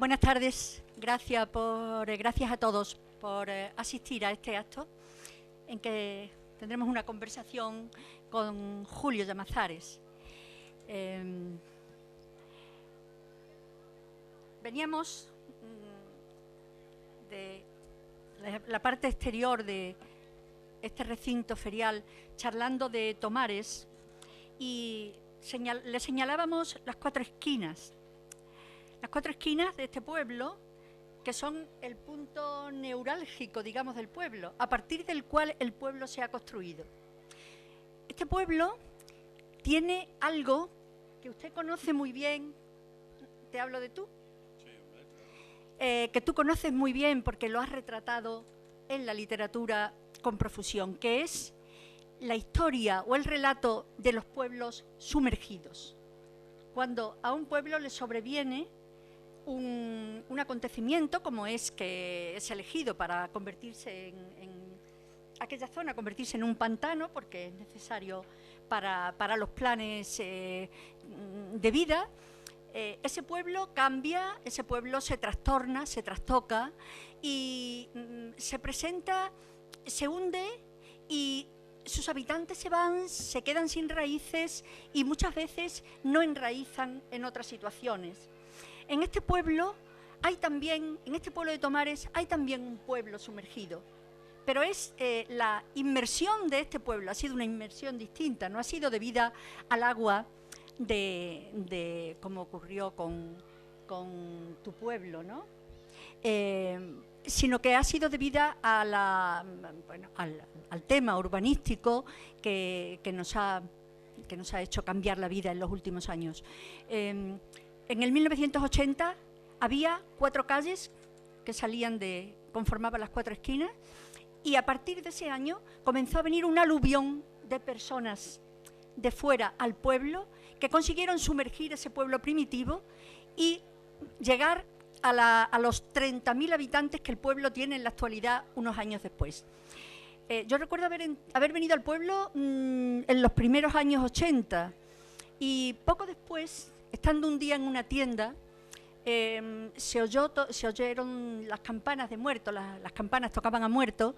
Buenas tardes. Gracias a todos por asistir a este acto en que tendremos una conversación con Julio Llamazares. Veníamos de la parte exterior de este recinto ferial charlando de Tomares y le señalábamos las cuatro esquinas de este pueblo, que son el punto neurálgico, digamos, del pueblo, a partir del cual el pueblo se ha construido. Este pueblo tiene algo que usted conoce muy bien. ¿Te hablo de tú? Sí, claro. Que tú conoces muy bien porque lo has retratado en la literatura con profusión, que es la historia o el relato de los pueblos sumergidos. Cuando a un pueblo le sobreviene un acontecimiento como es que es elegido para convertirse en aquella zona, convertirse en un pantano, porque es necesario para los planes de vida, ese pueblo cambia, ese pueblo se trastorna, se trastoca y se presenta, se hunde y sus habitantes se van, se quedan sin raíces y muchas veces no enraizan en otras situaciones. En este pueblo hay también, en este pueblo de Tomares, hay también un pueblo sumergido, pero es la inmersión de este pueblo, ha sido una inmersión distinta, no ha sido debida al agua como ocurrió con tu pueblo, ¿no? Sino que ha sido debida a al tema urbanístico que nos ha hecho cambiar la vida en los últimos años. En el 1980 había 4 calles que conformaban las 4 esquinas, y a partir de ese año comenzó a venir un aluvión de personas de fuera al pueblo que consiguieron sumergir ese pueblo primitivo y llegar a los 30.000 habitantes que el pueblo tiene en la actualidad unos años después. Yo recuerdo haber venido al pueblo en los primeros años 80 y poco después, estando un día en una tienda, se oyeron las campanas de muerto, las campanas tocaban a muerto,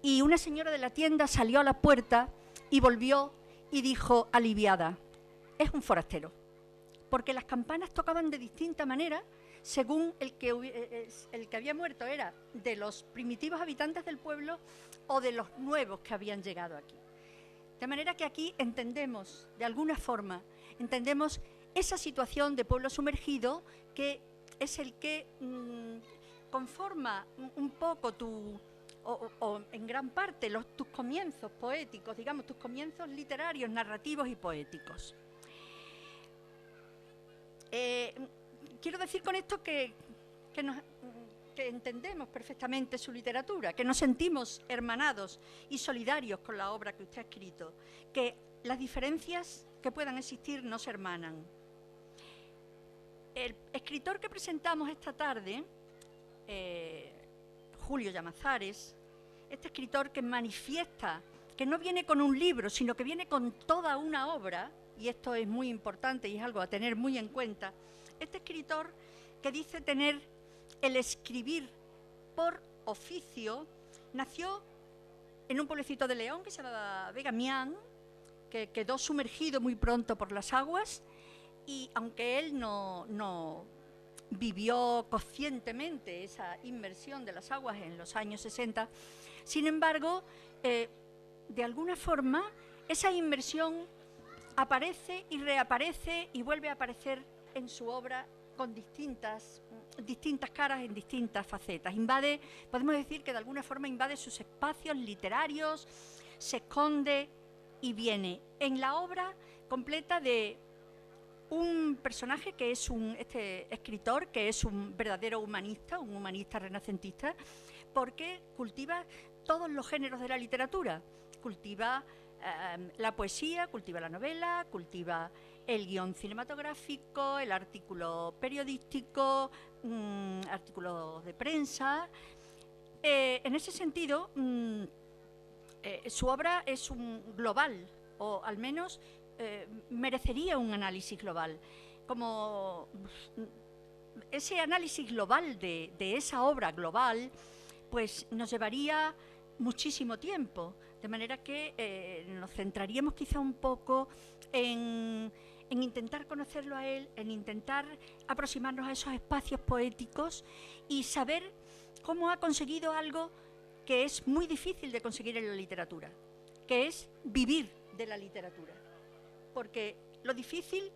y una señora de la tienda salió a la puerta y volvió y dijo aliviada: es un forastero, porque las campanas tocaban de distinta manera según el que había muerto era de los primitivos habitantes del pueblo o de los nuevos que habían llegado aquí. De manera que aquí entendemos, de alguna forma, entendemos esa situación de pueblo sumergido, que es el que conforma un poco o en gran parte tus comienzos poéticos, digamos, tus comienzos literarios, narrativos y poéticos. Quiero decir con esto que entendemos perfectamente su literatura, que nos sentimos hermanados y solidarios con la obra que usted ha escrito, que las diferencias que puedan existir nos hermanan. El escritor que presentamos esta tarde, Julio Llamazares, este escritor que manifiesta, que no viene con un libro, sino que viene con toda una obra, y esto es muy importante y es algo a tener muy en cuenta, este escritor que dice tener el escribir por oficio, nació en un pueblecito de León que se llama Vegamián, que quedó sumergido muy pronto por las aguas, y aunque él no vivió conscientemente esa inmersión de las aguas en los años 60, sin embargo, de alguna forma, esa inmersión aparece y reaparece y vuelve a aparecer en su obra con distintas caras en distintas facetas. Podemos decir que de alguna forma invade sus espacios literarios, se esconde y viene en la obra completa de un personaje que es este escritor, que es un verdadero humanista, un humanista renacentista, porque cultiva todos los géneros de la literatura, cultiva la poesía, cultiva la novela, cultiva el guión cinematográfico, el artículo periodístico, artículos de prensa. En ese sentido, su obra es un global, o al menos merecería un análisis global. Como ese análisis global de esa obra global, pues nos llevaría muchísimo tiempo, de manera que nos centraríamos quizá un poco en intentar conocerlo a él, en intentar aproximarnos a esos espacios poéticos y saber cómo ha conseguido algo que es muy difícil de conseguir en la literatura, que es vivir de la literatura. Porque lo difícil,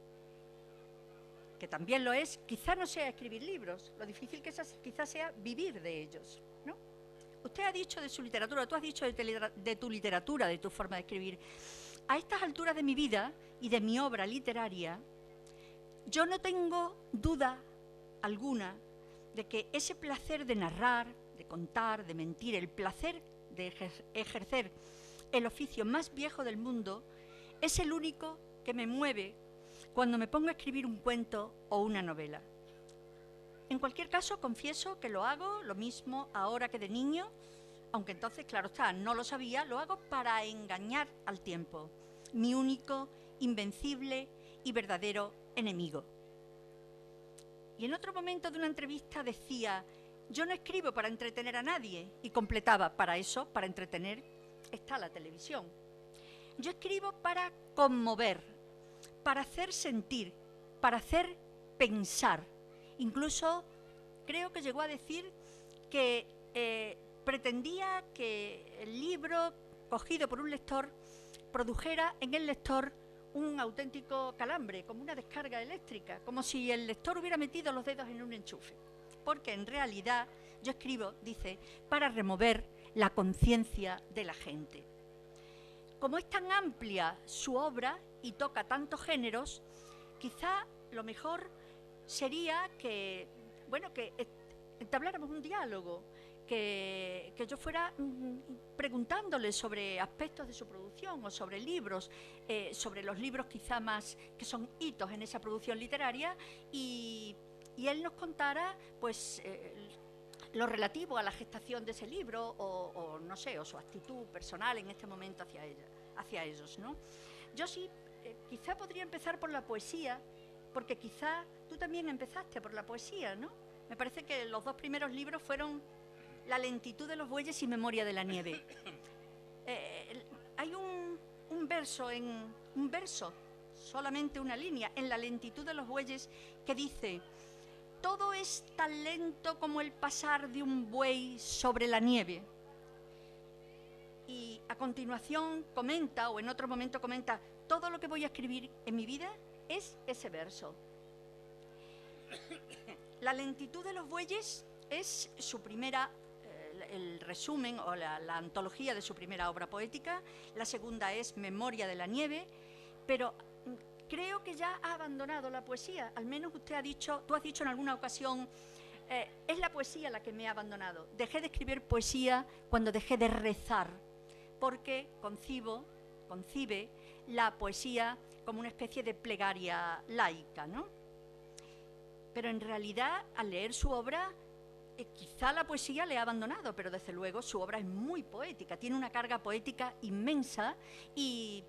que también lo es, quizá no sea escribir libros, lo difícil quizá sea vivir de ellos, ¿no? Usted ha dicho de su literatura, tú has dicho de tu literatura, de tu forma de escribir. A estas alturas de mi vida y de mi obra literaria, yo no tengo duda alguna de que ese placer de narrar, de contar, de mentir, el placer de ejercer el oficio más viejo del mundo, es el único que me mueve cuando me pongo a escribir un cuento o una novela. En cualquier caso, confieso que lo hago lo mismo ahora que de niño, aunque entonces, claro está, no lo sabía, lo hago para engañar al tiempo, mi único, invencible y verdadero enemigo. Y en otro momento de una entrevista decía, yo no escribo para entretener a nadie, y completaba, para eso, para entretener, está la televisión. Yo escribo para conmover, para hacer sentir, para hacer pensar. Incluso creo que llegó a decir que pretendía que el libro cogido por un lector produjera en el lector un auténtico calambre, como una descarga eléctrica, como si el lector hubiera metido los dedos en un enchufe. Porque en realidad yo escribo, dice, para remover la conciencia de la gente. Como es tan amplia su obra y toca tantos géneros, quizá lo mejor sería que, bueno, que entabláramos un diálogo, que yo fuera preguntándole sobre aspectos de su producción o sobre libros, sobre los libros quizá más que son hitos en esa producción literaria, y él nos contara pues lo relativo a la gestación de ese libro o no sé, o su actitud personal en este momento hacia ellos, ¿no? Yo sí, quizá podría empezar por la poesía, porque quizá tú también empezaste por la poesía, ¿no? Me parece que los dos primeros libros fueron La lentitud de los bueyes y Memoria de la nieve. Hay un verso, solamente una línea, en La lentitud de los bueyes, que dice: todo es tan lento como el pasar de un buey sobre la nieve. Y a continuación comenta, o en otro momento comenta, todo lo que voy a escribir en mi vida es ese verso. La lentitud de los bueyes es su primera, el resumen o la antología de su primera obra poética. La segunda es Memoria de la nieve, pero creo que ya ha abandonado la poesía. Al menos tú has dicho en alguna ocasión, es la poesía la que me ha abandonado. Dejé de escribir poesía cuando dejé de rezar, porque concibe la poesía como una especie de plegaria laica, ¿no? Pero en realidad, al leer su obra, quizá la poesía le ha abandonado, pero desde luego su obra es muy poética, tiene una carga poética inmensa, y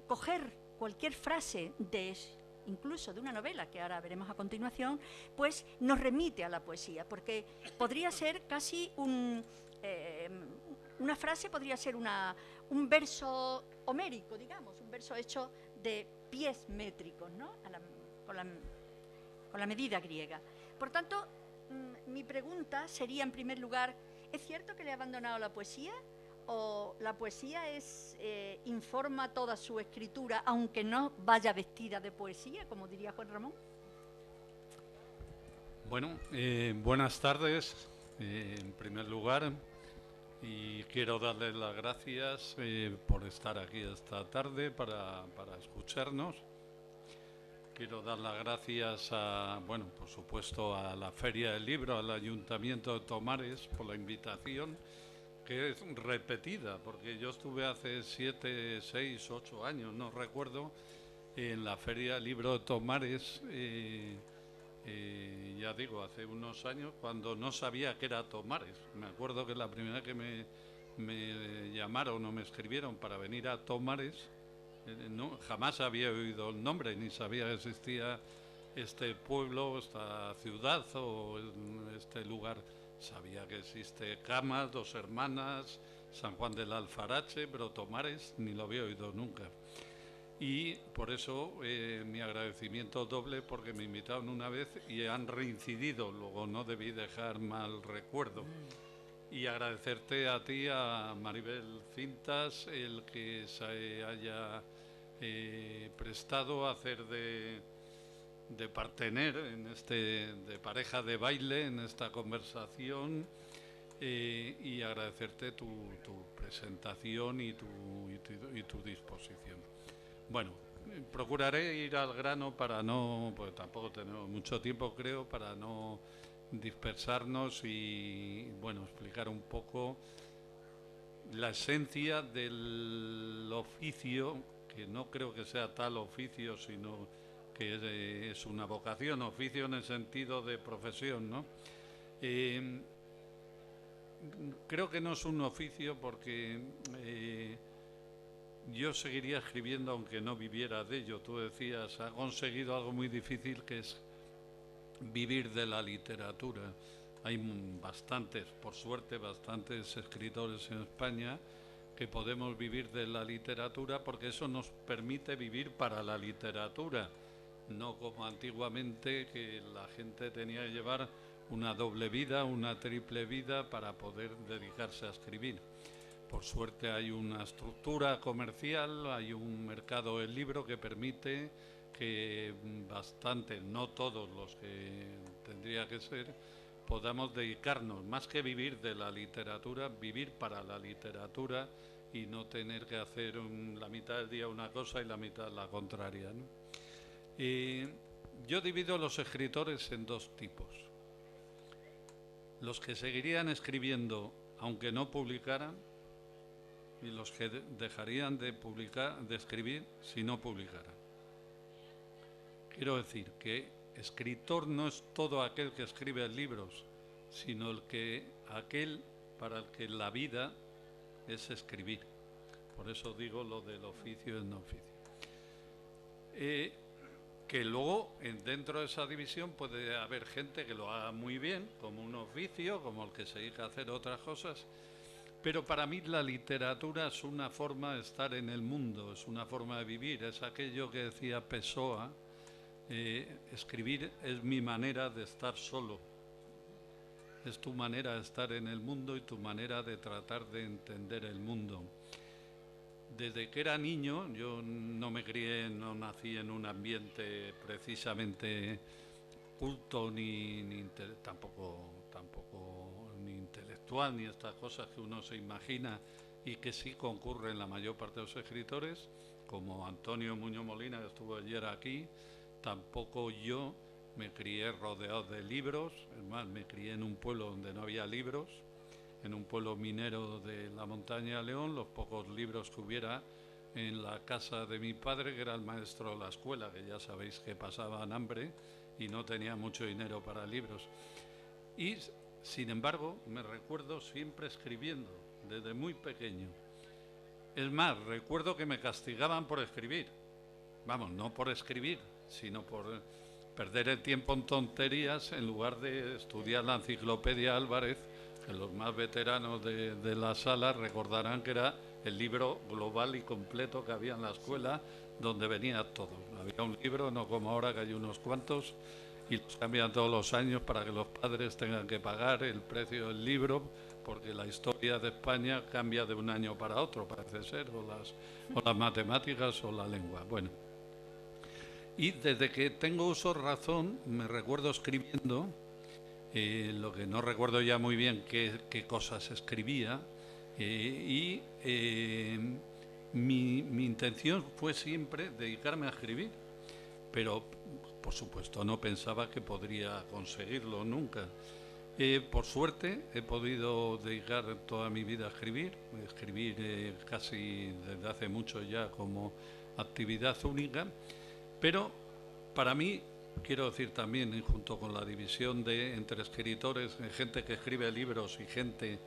coger cualquier frase incluso de una novela, que ahora veremos a continuación, pues nos remite a la poesía, porque podría ser casi una frase, podría ser un verso homérico, digamos, un verso hecho de pies métricos, ¿no? Con la medida griega. Por tanto, mi pregunta sería, en primer lugar, ¿es cierto que le ha abandonado la poesía? ¿O la poesía informa toda su escritura, aunque no vaya vestida de poesía, como diría Juan Ramón? Bueno, buenas tardes, en primer lugar, y quiero darles las gracias por estar aquí esta tarde para escucharnos. Quiero dar las gracias por supuesto, a la Feria del Libro, al Ayuntamiento de Tomares por la invitación, que es repetida, porque yo estuve hace 7, 6, 8 años, no recuerdo, en la Feria del Libro de Tomares, ya digo, hace unos años, cuando no sabía que era Tomares. Me acuerdo que la primera vez que me llamaron o me escribieron para venir a Tomares, jamás había oído el nombre, ni sabía que existía este pueblo, esta ciudad o este lugar. Sabía que existe Camas, Dos Hermanas, San Juan del Alfarache, Brotomares, ni lo había oído nunca. Y por eso mi agradecimiento doble, porque me invitaron una vez y han reincidido, luego no debí dejar mal recuerdo. Y agradecerte a ti, a Maribel Cintas, el que se haya prestado a hacer de partener en de pareja de baile en esta conversación, y agradecerte tu presentación y tu disposición. Bueno, procuraré ir al grano para no, pues tampoco tenemos mucho tiempo, creo, para no dispersarnos y, bueno, explicar un poco la esencia del oficio, que no creo que sea tal oficio, sino que es una vocación, oficio en el sentido de profesión, ¿no? Creo que no es un oficio porque yo seguiría escribiendo aunque no viviera de ello. Tú decías, ha conseguido algo muy difícil, que es vivir de la literatura. Hay bastantes, por suerte, bastantes escritores en España que podemos vivir de la literatura, porque eso nos permite vivir para la literatura, no como antiguamente, que la gente tenía que llevar una doble vida, una triple vida para poder dedicarse a escribir. Por suerte hay una estructura comercial, hay un mercado del libro que permite que bastante, no todos los que tendría que ser, podamos dedicarnos, más que vivir de la literatura, vivir para la literatura y no tener que hacer la mitad del día una cosa y la mitad la contraria, ¿no? Yo divido los escritores en dos tipos. Los que seguirían escribiendo aunque no publicaran, y los que dejarían de escribir si no publicaran. Quiero decir que escritor no es todo aquel que escribe libros, sino aquel para el que la vida es escribir. Por eso digo lo del oficio y el no oficio. Que luego dentro de esa división puede haber gente que lo haga muy bien, como un oficio, como el que se dedica a hacer otras cosas. Pero para mí la literatura es una forma de estar en el mundo, es una forma de vivir, es aquello que decía Pessoa, escribir es mi manera de estar solo, es tu manera de estar en el mundo y tu manera de tratar de entender el mundo. Desde que era niño, yo no nací en un ambiente precisamente culto tampoco ni intelectual, ni estas cosas que uno se imagina y que sí concurren en la mayor parte de los escritores, como Antonio Muñoz Molina, que estuvo ayer aquí. Tampoco yo me crié rodeado de libros, es más, me crié en un pueblo donde no había libros, en un pueblo minero de la montaña de León. Los pocos libros que hubiera en la casa de mi padre, que era el maestro de la escuela, que ya sabéis que pasaban hambre y no tenía mucho dinero para libros. Y sin embargo, me recuerdo siempre escribiendo, desde muy pequeño. Es más, recuerdo que me castigaban por escribir. Vamos, no por escribir, sino por perder el tiempo en tonterías en lugar de estudiar la enciclopedia Álvarez, que los más veteranos de la sala recordarán que era el libro global y completo que había en la escuela, donde venía todo. Había un libro, no como ahora que hay unos cuantos, y los cambian todos los años para que los padres tengan que pagar el precio del libro, porque la historia de España cambia de un año para otro, parece ser, o las matemáticas o la lengua. Bueno, y desde que tengo uso de razón, me recuerdo escribiendo, lo que no recuerdo ya muy bien qué cosas escribía, y mi intención fue siempre dedicarme a escribir, pero por supuesto no pensaba que podría conseguirlo nunca. Por suerte he podido dedicar toda mi vida a escribir casi desde hace mucho ya como actividad única, pero para mí, quiero decir también, junto con la división entre escritores, gente que escribe libros y gente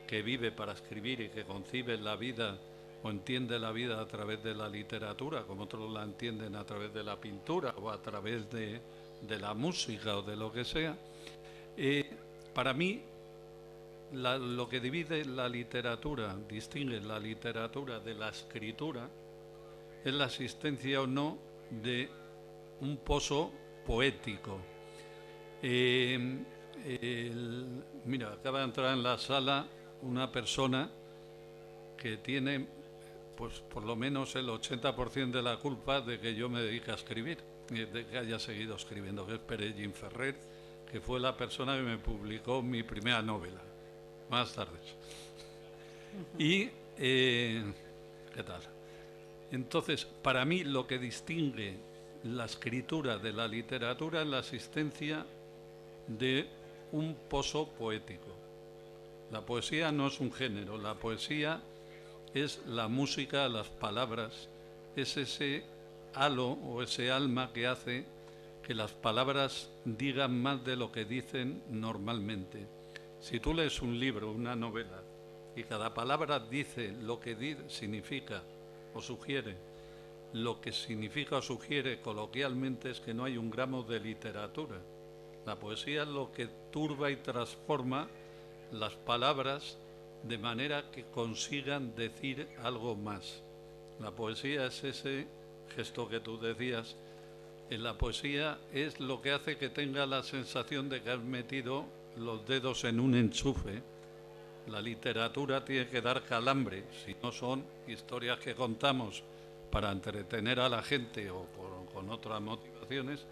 que vive para escribir y que concibe la vida o entiende la vida a través de la literatura, como otros la entienden a través de la pintura o a través de de la música o de lo que sea, para mí lo que divide la literatura, distingue la literatura de la escritura, es la existencia o no de un pozo poético. Mira, acaba de entrar en la sala una persona que tiene, pues por lo menos el 80% de la culpa de que yo me dedique a escribir, de que haya seguido escribiendo, que es Perellín Ferrer, que fue la persona que me publicó mi primera novela. Buenas tardes. Y, ¿qué tal? Entonces, para mí lo que distingue la escritura de la literatura es la existencia de un pozo poético. La poesía no es un género, la poesía es la música, las palabras, es ese halo o ese alma que hace que las palabras digan más de lo que dicen normalmente. Si tú lees un libro, una novela, y cada palabra dice lo que significa o sugiere, lo que significa o sugiere coloquialmente es que no hay un gramo de literatura. La poesía es lo que turba y transforma las palabras de manera que consigan decir algo más. La poesía es ese gesto que tú decías. En la poesía es lo que hace que tenga la sensación de que has metido los dedos en un enchufe. La literatura tiene que dar calambre, si no son historias que contamos para entretener a la gente o con otras motivaciones,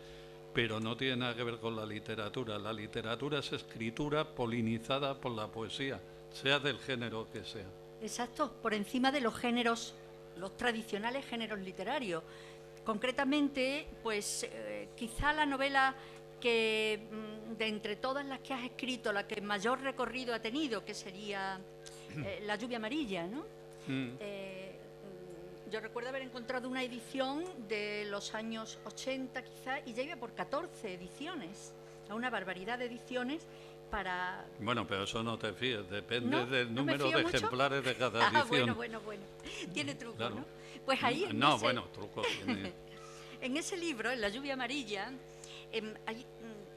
pero no tiene nada que ver con la literatura. La literatura es escritura polinizada por la poesía, sea del género que sea. Exacto, por encima de los géneros, los tradicionales géneros literarios. Concretamente, pues quizá la novela que de entre todas las que has escrito, la que mayor recorrido ha tenido, que sería La lluvia amarilla, ¿no? Yo recuerdo haber encontrado una edición de los años 80 quizá, y ya iba por 14 ediciones, a una barbaridad de ediciones para... Bueno, pero eso no te fíes, depende ¿No? del ¿No me número fío de mucho? ejemplares de cada edición. Bueno. Tiene truco, Claro. ¿no? Pues ahí... No, bueno, truco tiene. En ese libro, en La lluvia amarilla,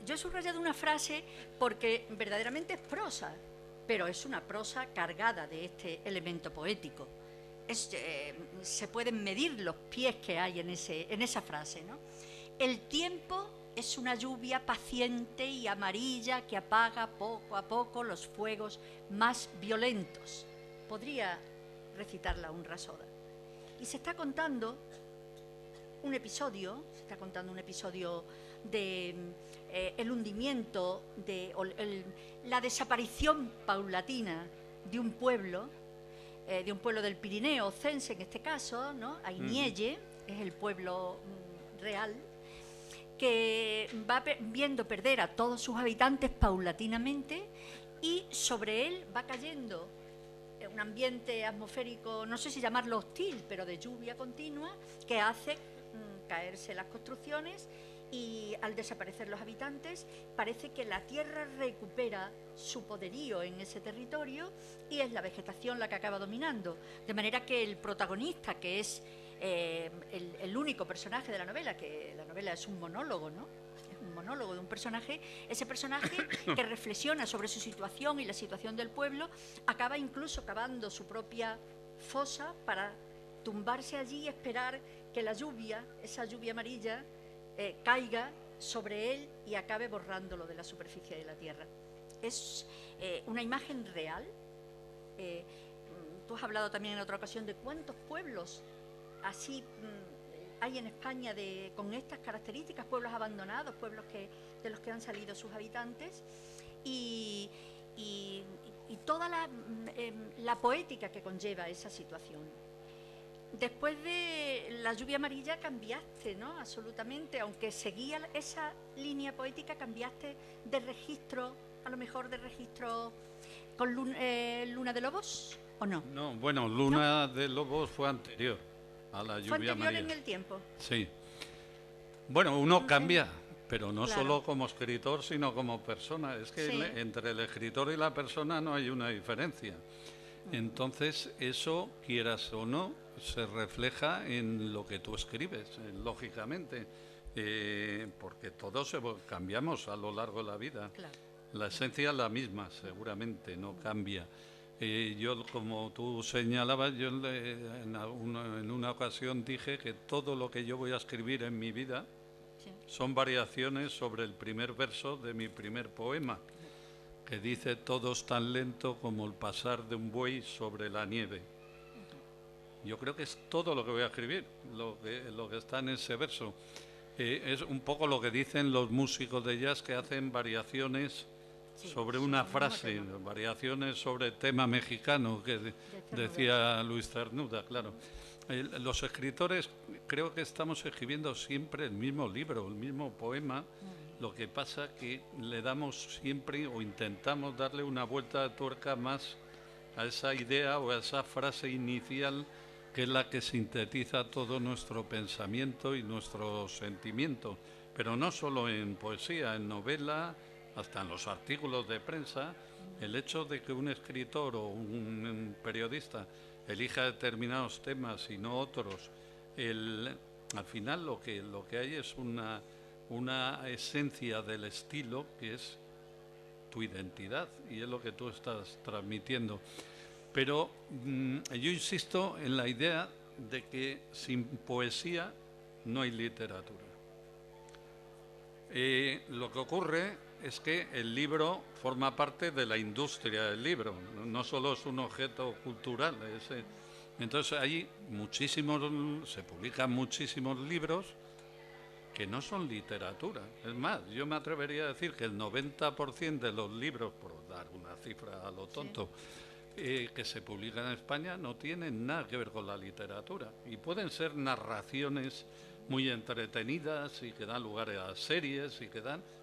yo he subrayado una frase porque verdaderamente es prosa, pero es una prosa cargada de este elemento poético. Se pueden medir los pies que hay en esa frase, ¿no? El tiempo es una lluvia paciente y amarilla que apaga poco a poco los fuegos más violentos. Podría recitarla un Rasoda. Y se está contando un episodio de el hundimiento, la desaparición paulatina de un pueblo del Pirineo, Cense en este caso, ¿no? Ainielle, es el pueblo real, que va viendo perder a todos sus habitantes paulatinamente, y sobre él va cayendo un ambiente atmosférico, no sé si llamarlo hostil, pero de lluvia continua, que hace caerse las construcciones, y al desaparecer los habitantes parece que la tierra recupera su poderío en ese territorio y es la vegetación la que acaba dominando, de manera que el protagonista, que es el único personaje de la novela, que la novela es un monólogo, ¿no? Es un monólogo de un personaje, ese personaje que reflexiona sobre su situación y la situación del pueblo, acaba incluso cavando su propia fosa para tumbarse allí y esperar que la lluvia, esa lluvia amarilla, caiga sobre él y acabe borrándolo de la superficie de la tierra. Es una imagen real. Tú has hablado también en otra ocasión de cuántos pueblos así hay en España con estas características, pueblos abandonados, pueblos de los que han salido sus habitantes, y toda la poética que conlleva esa situación. Después de La lluvia amarilla cambiaste, ¿no? Absolutamente, aunque seguía esa línea poética, cambiaste de registro, a lo mejor de registro con Luna de Lobos, ¿o no? No, bueno, Luna de Lobos fue anterior a La lluvia amarilla. ¿Fue anterior en el tiempo? Sí. Bueno, uno cambia, pero no claro. solo como escritor, sino como persona. Es que sí. Entre el escritor y la persona no hay una diferencia. Entonces, eso, quieras o no, se refleja en lo que tú escribes, lógicamente. porque todos cambiamos a lo largo de la vida. Claro. La esencia es la misma, seguramente, no cambia. Yo, como tú señalabas, yo en una ocasión dije que todo lo que yo voy a escribir en mi vida Sí. son variaciones sobre el primer verso de mi primer poema, que dice: todo es tan lento como el pasar de un buey sobre la nieve. Yo creo que es todo lo que voy a escribir, lo que está en ese verso. Es un poco lo que dicen los músicos de jazz, que hacen variaciones Sí, sobre sobre una el mismo frase, tema. variaciones sobre tema mexicano, que Cernuda. decía Luis Cernuda, claro. Los escritores creo que estamos escribiendo siempre el mismo libro, el mismo poema. Lo que pasa que le damos siempre, o intentamos darle una vuelta de tuerca más a esa idea o a esa frase inicial, que es la que sintetiza todo nuestro pensamiento y nuestro sentimiento. Pero no solo en poesía, en novela, hasta en los artículos de prensa. El hecho de que un escritor o un periodista elija determinados temas y no otros, al final lo que hay es una esencia del estilo, que es tu identidad, y es lo que tú estás transmitiendo. Pero yo insisto en la idea de que sin poesía no hay literatura. Lo que ocurre es que el libro forma parte de la industria del libro, no solo es un objeto cultural. Entonces hay se publican muchísimos libros que no son literatura. Es más, yo me atrevería a decir que el 90% de los libros, por dar una cifra a lo tonto, que se publican en España no tienen nada que ver con la literatura, y pueden ser narraciones muy entretenidas y que dan lugar a series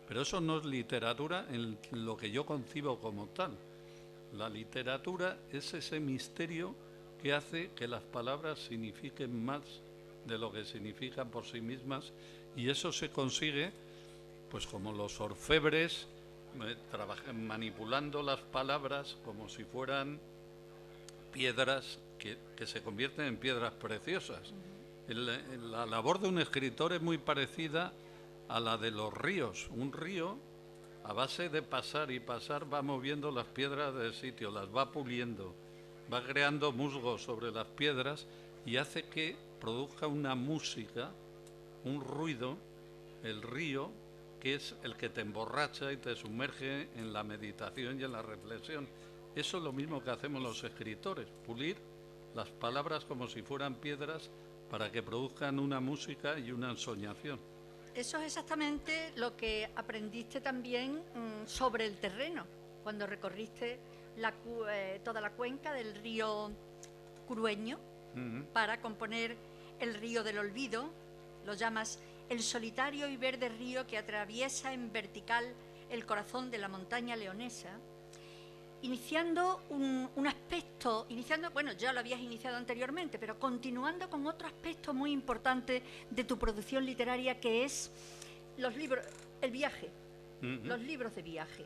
pero eso no es literatura en lo que yo concibo como tal. La literatura es ese misterio que hace que las palabras signifiquen más de lo que significan por sí mismas, y eso se consigue, pues como los orfebres, manipulando las palabras como si fueran piedras que se convierten en piedras preciosas. La labor de un escritor es muy parecida a la de los ríos. Un río, a base de pasar y pasar, va moviendo las piedras del sitio, las va puliendo, va creando musgos sobre las piedras y hace que produzca una música, un ruido, el río, que es el que te emborracha y te sumerge en la meditación y en la reflexión. Eso es lo mismo que hacemos los escritores, pulir las palabras como si fueran piedras para que produzcan una música y una ensoñación. Eso es exactamente lo que aprendiste también sobre el terreno, cuando recorriste toda la cuenca del río Curueño para componer el río del olvido. Lo llamas el solitario y verde río que atraviesa en vertical el corazón de la montaña leonesa, iniciando un aspecto, bueno, ya lo habías iniciado anteriormente, pero continuando con otro aspecto muy importante de tu producción literaria, que es los libros, el viaje, los libros de viaje.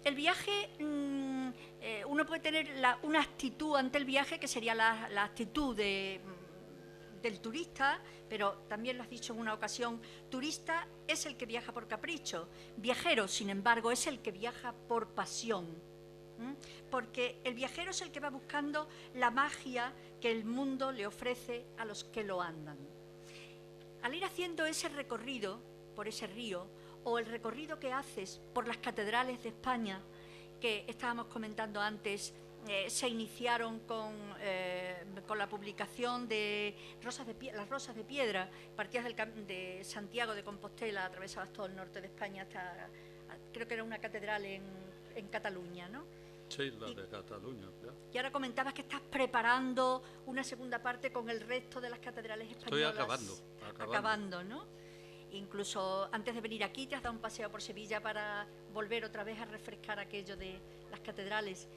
El viaje, uno puede tener una actitud ante el viaje, que sería la actitud del turista, pero también lo has dicho en una ocasión, turista es el que viaja por capricho, viajero, sin embargo, es el que viaja por pasión. Porque el viajero es el que va buscando la magia que el mundo le ofrece a los que lo andan. Al ir haciendo ese recorrido por ese río, o el recorrido que haces por las catedrales de España, que estábamos comentando antes, se iniciaron con la publicación de las Rosas de Piedra, partías de Santiago de Compostela, atravesabas todo el norte de España hasta, creo que era una catedral en Cataluña, ¿no? Sí, la de Cataluña, claro. Y ahora comentabas que estás preparando una segunda parte con el resto de las catedrales españolas. Estoy acabando, ¿no? Incluso antes de venir aquí te has dado un paseo por Sevilla para volver otra vez a refrescar aquello de las catedrales.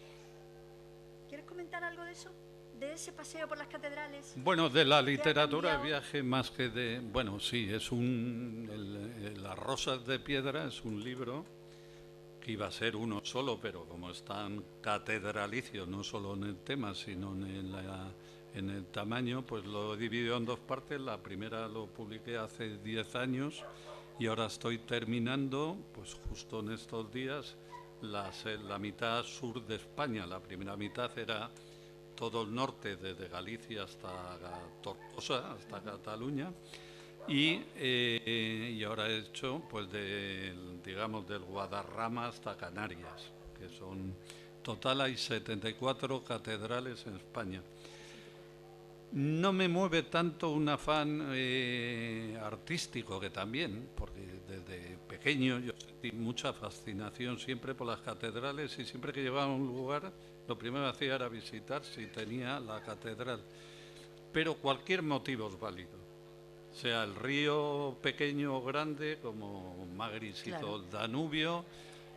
¿Quieres comentar algo de eso? ¿De ese paseo por las catedrales? Bueno, de la literatura de viaje más que de... Bueno, sí, es Las Rosas de Piedra es un libro que iba a ser uno solo, pero como es tan catedralicio, no solo en el tema, sino en En el tamaño, pues lo he dividido en dos partes. La primera lo publiqué hace 10 años y ahora estoy terminando, pues justo en estos días, la mitad sur de España. La primera mitad era todo el norte, desde Galicia hasta Tortosa, hasta Cataluña. Y ahora he hecho, pues, digamos, del Guadarrama hasta Canarias, que son, total hay 74 catedrales en España. No me mueve tanto un afán artístico, que también, porque desde pequeño yo sentí mucha fascinación siempre por las catedrales y siempre que llegaba a un lugar, lo primero que hacía era visitar si tenía la catedral. Pero cualquier motivo es válido, sea el río pequeño o grande, como Magris hizo el Danubio,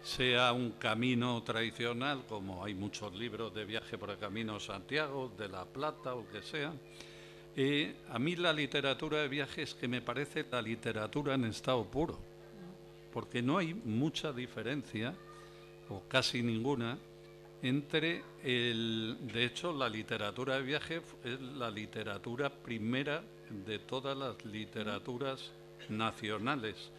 sea un camino tradicional, como hay muchos libros de viaje por el Camino de Santiago, de La Plata o el que sea. A mí la literatura de viaje es que me parece la literatura en estado puro, porque no hay mucha diferencia, o casi ninguna, entre de hecho, la literatura de viaje es la literatura primera de todas las literaturas nacionales.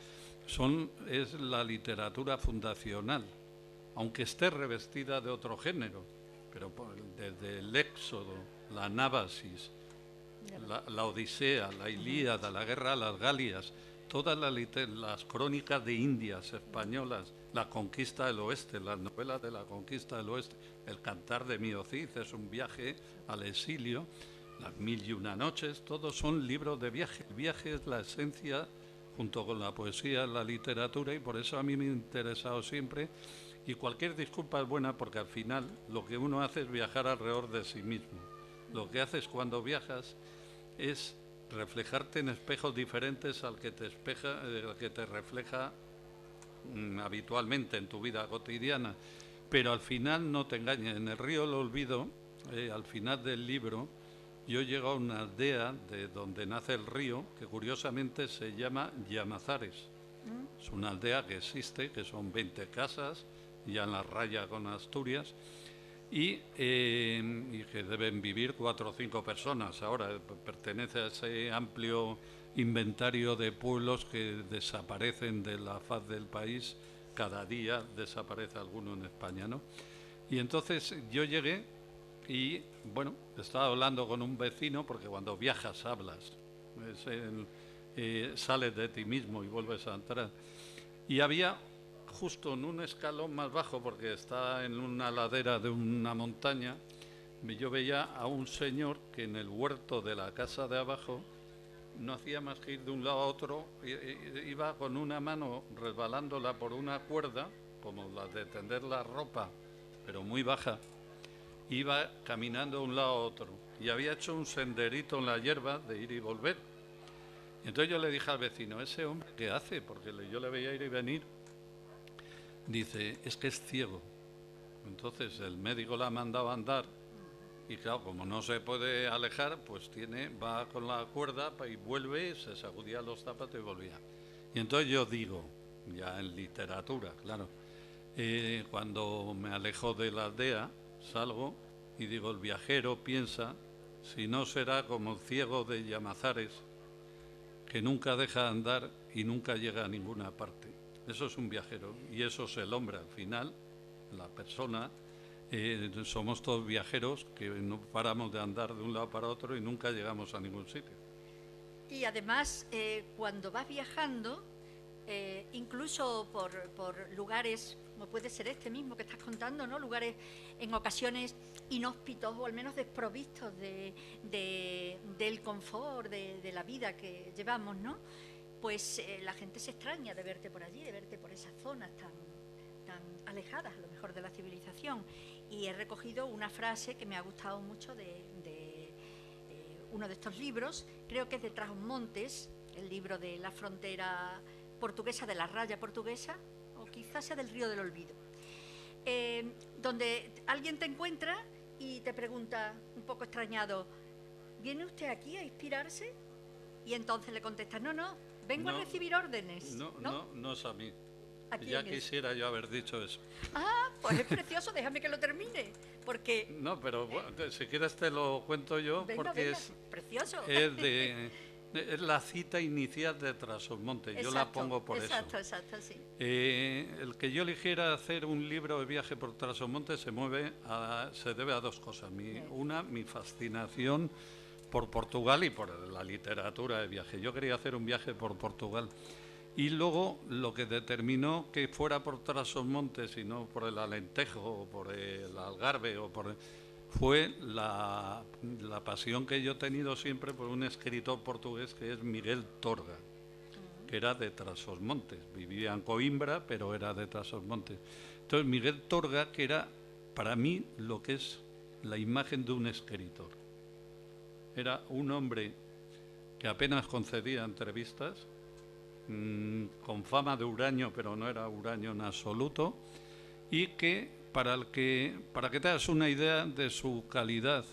Es la literatura fundacional, aunque esté revestida de otro género, pero desde el Éxodo, la Anábasis, la Odisea, la Ilíada, la Guerra de las Galias, todas las crónicas de Indias españolas, la conquista del oeste, las novelas de la conquista del oeste, el Cantar de Mío Cid es un viaje al exilio, las 1001 noches, todos son libros de viaje. El viaje es la esencia, junto con la poesía, la literatura, y por eso a mí me ha interesado siempre. Y cualquier disculpa es buena, porque al final lo que uno hace es viajar alrededor de sí mismo. Lo que haces cuando viajas es reflejarte en espejos diferentes al que te refleja habitualmente en tu vida cotidiana. Pero al final no te engañes. En el río del olvido, al final del libro, yo llego a una aldea de donde nace el río, que curiosamente se llama Llamazares. Es una aldea que existe, que son 20 casas, ya en la raya con Asturias, y que deben vivir 4 o 5 personas. Ahora pertenece a ese amplio inventario de pueblos que desaparecen de la faz del país. Cada día desaparece alguno en España, ¿no? Y entonces yo llegué y, bueno, estaba hablando con un vecino, porque cuando viajas hablas, sales de ti mismo y vuelves a entrar. Y había justo en un escalón más bajo, porque está en una ladera de una montaña, yo veía a un señor que en el huerto de la casa de abajo no hacía más que ir de un lado a otro, iba con una mano resbalándola por una cuerda, como la de tender la ropa, pero muy baja, iba caminando de un lado a otro, y había hecho un senderito en la hierba de ir y volver. Y entonces yo le dije al vecino, ¿ese hombre qué hace? Porque yo le veía ir y venir. Dice, es que es ciego. Entonces el médico la ha mandado a andar, y claro, como no se puede alejar, pues va con la cuerda y vuelve, se sacudía los zapatos y volvía. Y entonces yo digo, ya en literatura, claro, cuando me alejo de la aldea, salgo y digo, el viajero piensa, si no será como el ciego de Llamazares, que nunca deja de andar y nunca llega a ninguna parte. Eso es un viajero, y eso es el hombre al final, la persona. Somos todos viajeros que no paramos de andar de un lado para otro y nunca llegamos a ningún sitio. Y además, cuando vas viajando, incluso por lugares, como puede ser este mismo que estás contando, ¿no? Lugares en ocasiones inhóspitos o al menos desprovistos del confort, de la vida que llevamos, ¿no? Pues la gente se extraña de verte por allí, de verte por esas zonas tan alejadas a lo mejor de la civilización. Y he recogido una frase que me ha gustado mucho de uno de estos libros, creo que es de Trasmontes, el libro de la frontera portuguesa, de la raya portuguesa, o quizás sea del Río del Olvido, donde alguien te encuentra y te pregunta, un poco extrañado, ¿viene usted aquí a inspirarse? Y entonces le contestas, no, vengo a recibir órdenes. No es a mí. ¿A Ya quién es? quisiera yo haber dicho eso. Ah, pues es precioso, déjame que lo termine. porque... No, pero bueno, si quieres te lo cuento yo, Venga, porque venga, precioso. es la cita inicial de Trasosmontes, yo la pongo por eso. Exacto, sí. El que yo eligiera hacer un libro de viaje por Trasosmontes se debe a dos cosas. Una, mi fascinación por Portugal y por la literatura de viaje. Yo quería hacer un viaje por Portugal. Y luego lo que determinó que fuera por Trasosmontes y no por el Alentejo o por el Algarve fue la pasión que yo he tenido siempre por un escritor portugués que es Miguel Torga, que era de Trasosmontes. Vivía en Coimbra, pero era de Trasosmontes. Entonces Miguel Torga, que era para mí lo que es la imagen de un escritor. Era un hombre que apenas concedía entrevistas, con fama de huraño, pero no era huraño en absoluto, y que para que te hagas una idea de su calidad,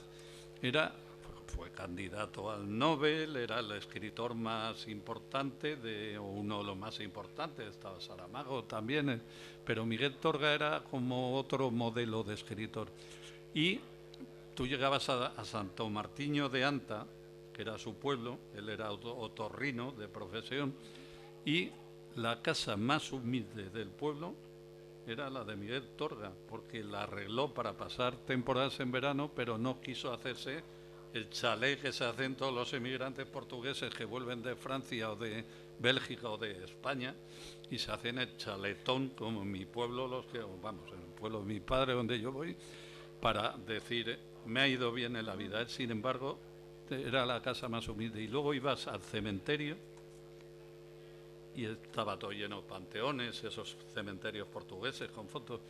fue candidato al Nobel, era el escritor más importante, o uno de los más importantes, estaba Saramago también, pero Miguel Torga era como otro modelo de escritor. Y tú llegabas a Santo Martiño de Anta, que era su pueblo, él era otorrino de profesión, y la casa más humilde del pueblo era la de Miguel Torga, porque la arregló para pasar temporadas en verano, pero no quiso hacerse el chalet que se hacen todos los emigrantes portugueses que vuelven de Francia o de Bélgica o de España, y se hacen el chaletón, como en mi pueblo, en el pueblo de mi padre, donde yo voy, para decir, me ha ido bien en la vida. Sin embargo, era la casa más humilde. Y luego ibas al cementerio y estaba todo lleno de panteones, esos cementerios portugueses con fotos.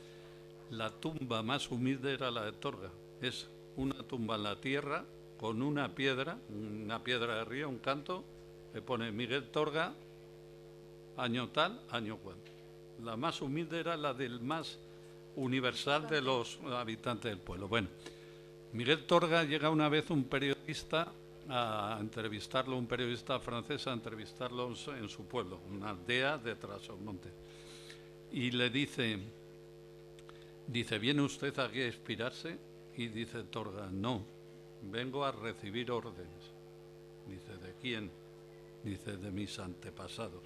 La tumba más humilde era la de Torga. Es una tumba en la tierra con una piedra de río, un canto, que pone Miguel Torga, año tal, año cual. La más humilde era la del más universal de los habitantes del pueblo. Bueno, Miguel Torga, llega una vez un periodista a entrevistarlo, un periodista francés a entrevistarlo en su pueblo, una aldea de Trasosmontes, y le dice, ¿viene usted aquí a inspirarse? Y dice Torga, no, vengo a recibir órdenes. Dice, ¿de quién? Dice, de mis antepasados.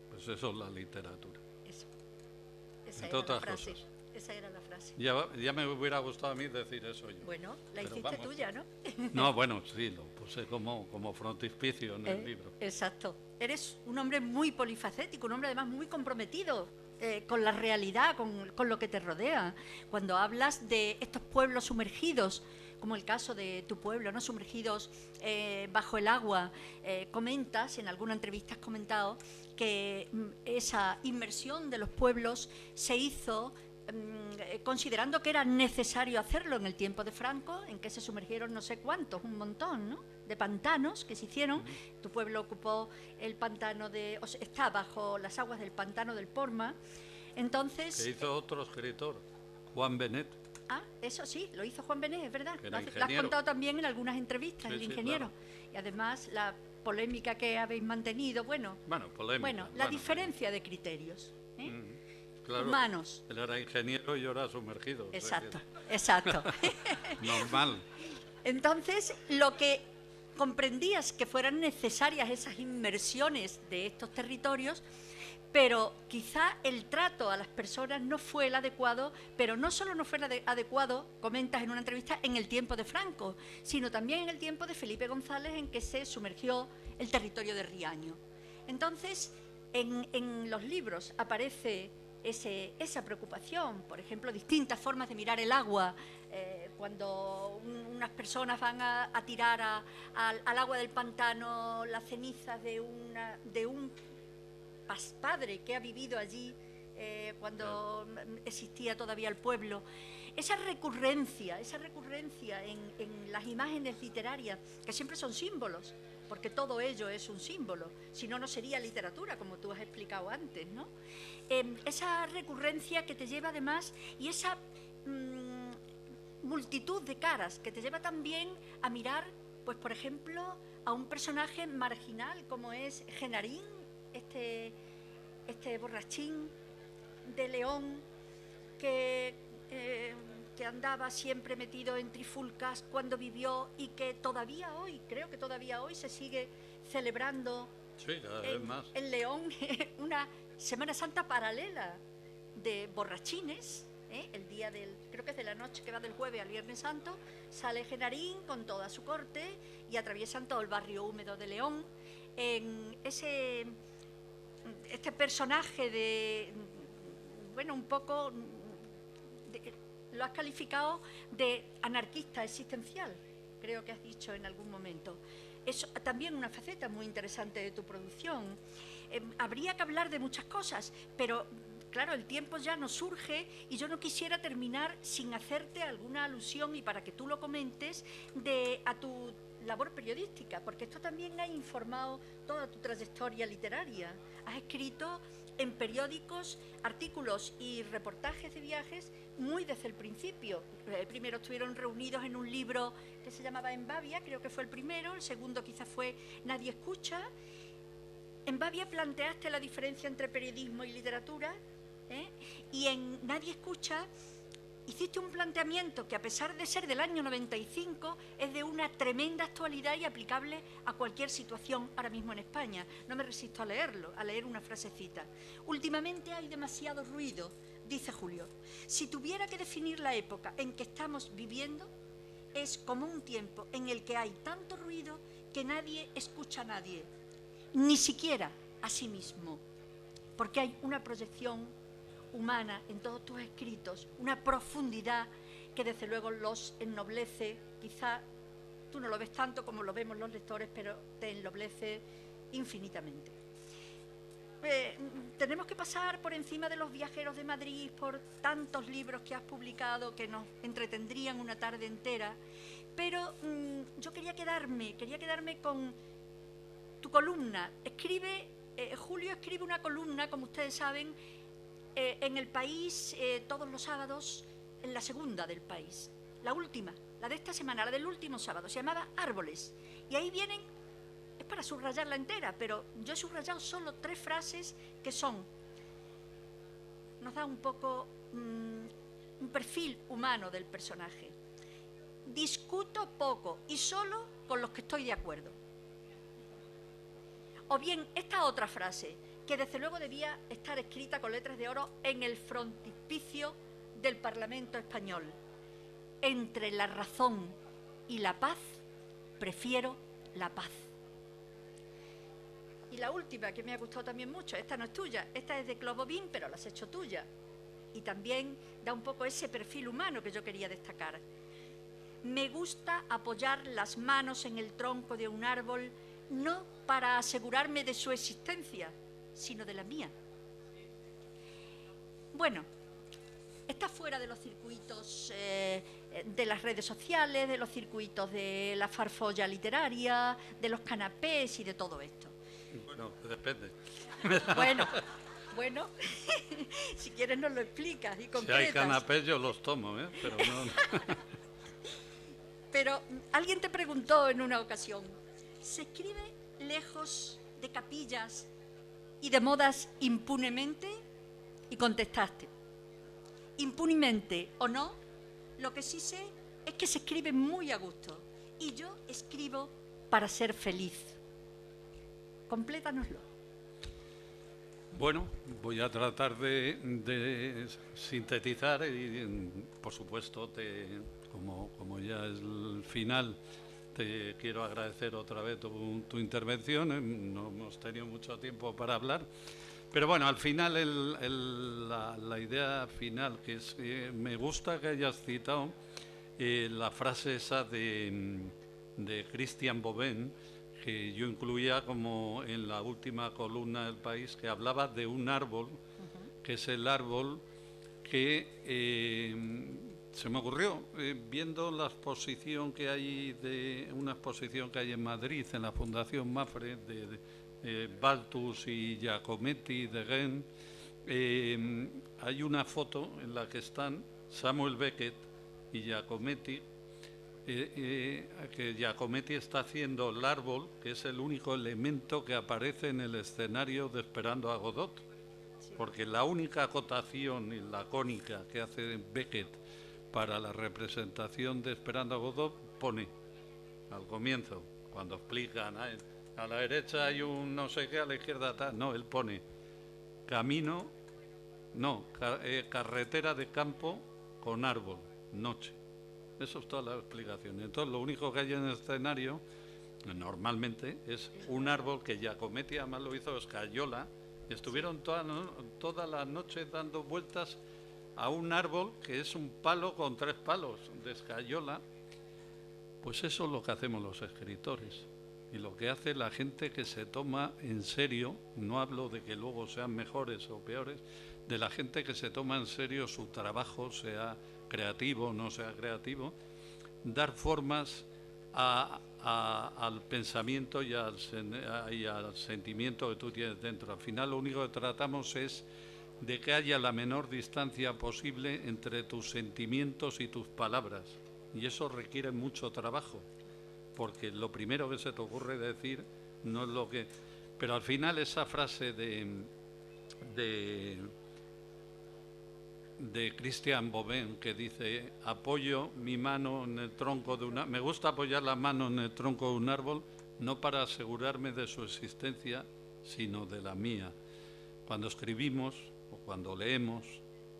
Pues eso es la literatura. Esa era la frase. Esa era la frase. Ya me hubiera gustado a mí decir eso yo. Bueno, la hiciste tuya, ¿no? No, bueno, sí, lo puse como frontispicio en el libro. Exacto. Eres un hombre muy polifacético, un hombre además muy comprometido con la realidad, con lo que te rodea. Cuando hablas de estos pueblos sumergidos, como el caso de tu pueblo, ¿no? Sumergidos bajo el agua, comentas, en alguna entrevista has comentado, que esa inmersión de los pueblos se hizo considerando que era necesario hacerlo en el tiempo de Franco, en que se sumergieron no sé cuántos, un montón, ¿no?, de pantanos que se hicieron. Tu pueblo ocupó el pantano está bajo las aguas del pantano del Porma. Entonces, que hizo otro escritor, Juan Benet. Ah, eso sí, lo hizo Juan Benet, es verdad. Que lo has contado también en algunas entrevistas, el ingeniero. Claro. Y además la polémica que habéis mantenido, la diferencia de criterios. Claro, humanos. Él era ingeniero y yo era sumergido. Exacto. Normal. Entonces, lo que comprendías que fueran necesarias esas inmersiones de estos territorios, pero quizá el trato a las personas no fue el adecuado, pero no solo no fue el adecuado, comentas en una entrevista, en el tiempo de Franco, sino también en el tiempo de Felipe González, en que se sumergió el territorio de Riaño. Entonces, en los libros aparece esa preocupación, por ejemplo, distintas formas de mirar el agua, cuando unas personas van a tirar al agua del pantano las cenizas de un padre que ha vivido allí cuando existía todavía el pueblo. Esa recurrencia en las imágenes literarias, que siempre son símbolos, porque todo ello es un símbolo, si no, no sería literatura, como tú has explicado antes, ¿no? Esa recurrencia que te lleva además, y esa multitud de caras que te lleva también a mirar, pues por ejemplo, a un personaje marginal como es Genarín, este borrachín de León, que que andaba siempre metido en trifulcas cuando vivió y que todavía hoy, creo que todavía hoy se sigue celebrando Sí, cada vez más. en León una Semana Santa paralela de borrachines, el día del, creo que es de la noche que va del jueves al Viernes Santo, sale Genarín con toda su corte y atraviesan todo el barrio húmedo de León. En este personaje de, bueno, un poco, lo has calificado de anarquista existencial, creo que has dicho en algún momento. Es también una faceta muy interesante de tu producción. Habría que hablar de muchas cosas, pero claro, el tiempo ya nos surge y yo no quisiera terminar sin hacerte alguna alusión, y para que tú lo comentes, a tu labor periodística, porque esto también ha informado toda tu trayectoria literaria. Has escrito en periódicos artículos y reportajes de viajes muy desde el principio. Primero estuvieron reunidos en un libro que se llamaba En Bavia, creo que fue el primero, el segundo quizás fue Nadie escucha. En Bavia planteaste la diferencia entre periodismo y literatura, y en Nadie escucha hiciste un planteamiento que, a pesar de ser del año 95, es de una tremenda actualidad y aplicable a cualquier situación ahora mismo en España. No me resisto a leerlo, a leer una frasecita. Últimamente hay demasiado ruido, dice Julio. Si tuviera que definir la época en que estamos viviendo, es como un tiempo en el que hay tanto ruido que nadie escucha a nadie, ni siquiera a sí mismo, porque hay una proyección humana en todos tus escritos, una profundidad que desde luego los ennoblece. Quizá tú no lo ves tanto como lo vemos los lectores, pero te ennoblece infinitamente. Tenemos que pasar por encima de Los viajeros de Madrid, por tantos libros que has publicado que nos entretendrían una tarde entera, pero yo quería quedarme con tu columna. Julio escribe una columna, como ustedes saben, en El País, todos los sábados, en la segunda del País, la última, la de esta semana, la del último sábado, se llamaba Árboles, y ahí vienen, es para subrayarla entera, pero yo he subrayado solo 3 frases que nos da un poco un perfil humano del personaje. Discuto poco y solo con los que estoy de acuerdo. O bien esta otra frase, que desde luego debía estar escrita con letras de oro en el frontispicio del Parlamento español. Entre la razón y la paz, prefiero la paz. Y la última, que me ha gustado también mucho, esta no es tuya, esta es de Clobovin, pero la has hecho tuya. Y también da un poco ese perfil humano que yo quería destacar. Me gusta apoyar las manos en el tronco de un árbol, no para asegurarme de su existencia, sino de la mía. Bueno, está fuera de los circuitos de las redes sociales, de los circuitos de la farfolla literaria, de los canapés y de todo esto. Bueno, depende. Bueno, si quieres nos lo explicas y concretas. Si hay canapés yo los tomo, pero no. Pero alguien te preguntó en una ocasión, ¿se escribe lejos de capillas y de modas impunemente? Y contestaste, impunemente o no, lo que sí sé es que se escribe muy a gusto, y yo escribo para ser feliz. Complétanoslo. Bueno, voy a tratar de sintetizar y, por supuesto, como ya es el final, te quiero agradecer otra vez tu intervención. No hemos tenido mucho tiempo para hablar, pero bueno, al final la idea final, que es me gusta que hayas citado la frase esa de Christian Bobin, que yo incluía como en la última columna del País, que hablaba de un árbol, que es el árbol que se me ocurrió viendo la exposición que hay, una exposición que hay en Madrid, en la Fundación Mafre, de Balthus y Giacometti de Ghent. Hay una foto en la que están Samuel Beckett y Giacometti, que Giacometti está haciendo el árbol, que es el único elemento que aparece en el escenario de Esperando a Godot, porque la única acotación lacónica que hace Beckett para la representación de Esperando a Godot pone al comienzo, cuando explican, a la derecha hay un no sé qué, a la izquierda tal, no, él pone camino, no, carretera de campo con árbol, noche. Eso es toda la explicación. Entonces lo único que hay en el escenario normalmente es un árbol que Giacometti además lo hizo Escayola. Estuvieron toda la noche dando vueltas a un árbol que es un palo con 3 palos de Escayola. Pues eso es lo que hacemos los escritores y lo que hace la gente que se toma en serio, no hablo de que luego sean mejores o peores, de la gente que se toma en serio su trabajo, sea creativo o no sea creativo, dar formas al pensamiento y al sentimiento que tú tienes dentro. Al final lo único que tratamos es de que haya la menor distancia posible entre tus sentimientos y tus palabras. Y eso requiere mucho trabajo, porque lo primero que se te ocurre decir no es lo que... Pero al final esa frase de Christian Bobin que dice: apoyo mi mano en el tronco de una... Me gusta apoyar la mano en el tronco de un árbol, no para asegurarme de su existencia, sino de la mía. Cuando escribimos o cuando leemos,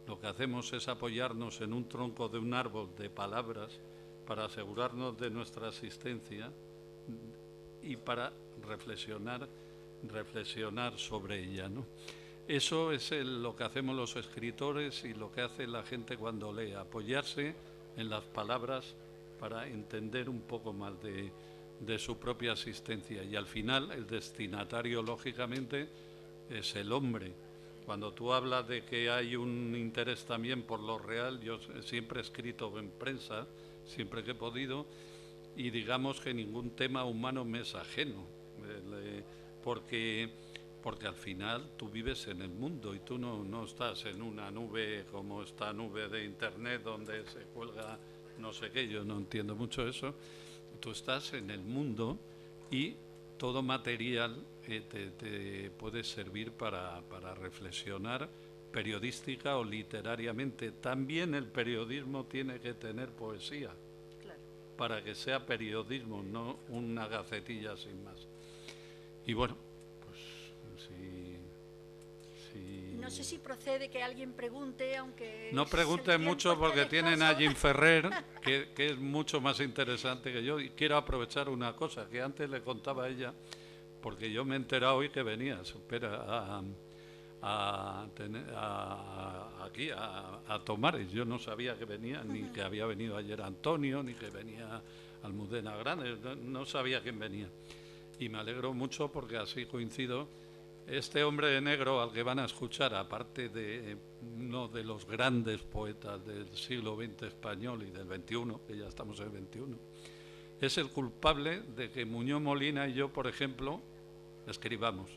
lo que hacemos es apoyarnos en un tronco de un árbol de palabras para asegurarnos de nuestra existencia y para reflexionar sobre ella, ¿no? Eso es lo que hacemos los escritores y lo que hace la gente cuando lee, apoyarse en las palabras para entender un poco más de su propia existencia. Y al final el destinatario, lógicamente, es el hombre. Cuando tú hablas de que hay un interés también por lo real, yo siempre he escrito en prensa, siempre que he podido, y digamos que ningún tema humano me es ajeno, porque al final tú vives en el mundo y tú no estás en una nube como esta nube de internet donde se cuelga no sé qué, yo no entiendo mucho eso. Tú estás en el mundo y todo material te puede servir para reflexionar periodística o literariamente. También el periodismo tiene que tener poesía, claro, para que sea periodismo, no una gacetilla sin más. Y bueno, pues si no sé si procede que alguien pregunte, aunque... No pregunten mucho porque tienen a Jim Ferrer, que es mucho más interesante que yo. Y quiero aprovechar una cosa que antes le contaba a ella, porque yo me he enterado hoy que venía aquí a Tomares. Yo no sabía que venía, ni que había venido ayer Antonio, ni que venía Almudena Grande, no sabía quién venía. Y me alegro mucho porque así coincido. Este hombre de negro al que van a escuchar, aparte de uno de los grandes poetas del siglo XX español y del XXI, que ya estamos en el XXI, es el culpable de que Muñoz Molina y yo, por ejemplo, escribamos.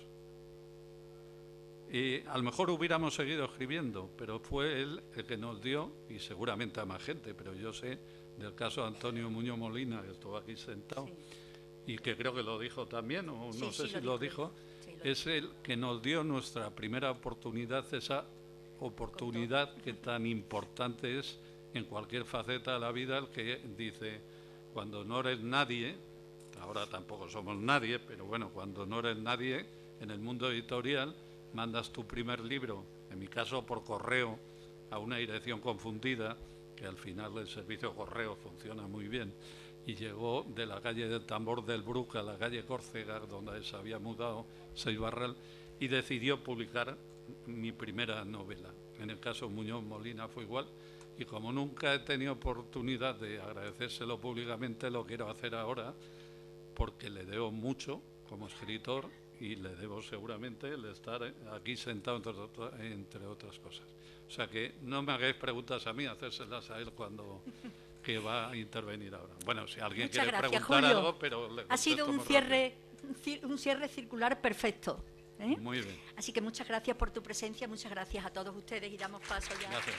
Y a lo mejor hubiéramos seguido escribiendo, pero fue él el que nos dio, y seguramente a más gente, pero yo sé del caso de Antonio Muñoz Molina, que estuvo aquí sentado, sí, y que creo que lo dijo también, o no sé si lo dijo. Es el que nos dio nuestra primera oportunidad, esa oportunidad que tan importante es en cualquier faceta de la vida, el que dice, cuando no eres nadie, ahora tampoco somos nadie, pero bueno, cuando no eres nadie, en el mundo editorial, mandas tu primer libro, en mi caso por correo, a una dirección confundida, que al final el servicio correo funciona muy bien, y llegó de la calle del Tambor del Bruc a la calle Córcega, donde se había mudado Seix Barral, y decidió publicar mi primera novela. En el caso de Muñoz Molina fue igual, y como nunca he tenido oportunidad de agradecérselo públicamente, lo quiero hacer ahora, porque le debo mucho como escritor y le debo seguramente el estar aquí sentado entre otras cosas. O sea que no me hagáis preguntas a mí, hacérselas a él cuando... que va a intervenir ahora. Bueno, si alguien quiere preguntar Julio, algo, pero le ha sido un cierre circular perfecto. Muy bien. Así que muchas gracias por tu presencia, muchas gracias a todos ustedes y damos paso ya. Gracias.